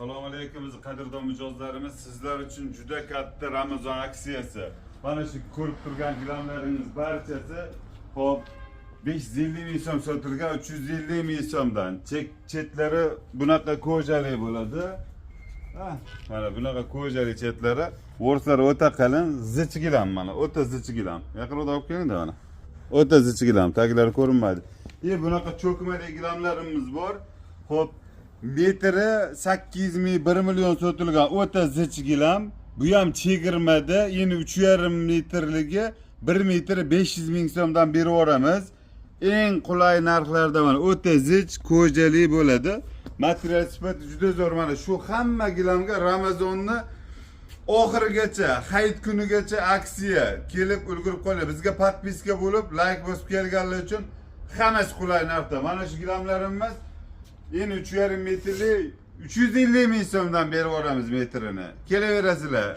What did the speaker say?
Assalomu alaykum qadrdon mijozlarimiz, sizlar uchun juda katta Ramazon aksiyasi. Mana shu ko'rib turgan gilamlaringiz barchasi hop 550 ming so'm sotilgan 350 ming so'mdan. Chetlari bunaqa kojali bo'ladi. Mana bunaqa kojali chetlari, o'rslari o'ta qalin, zich gilam mana, o'ta zich gilam. Yaqinroq olib keling-da mana. O'ta zich gilam, taglari ko'rinmaydi. Bunaqa cho'kmali gilamlarimiz bor. Hop metri 800 ming 1 million sotilgan o'ta zich gilam. Bu ham chegirmada, endi 3,5 metrligi 1 metr 500 ming so'mdan berib yuboramiz. Eng qulay narxlarda mana o'ta zich kojali bo'ladi. Material sifati juda zo'r mana shu hamma gilamga Ramazonni oxirigacha, hayit kunigacha aksiya kelib ulgurib qoladi. Bizga podpiska bo'lib, like bosib kelganlar uchun hammasi qulay narxda. Mana shu gilamlarimiz endi 3,5 metrli 350 ming so'mdan berib yuboramiz metrini. Kelaverasizlar.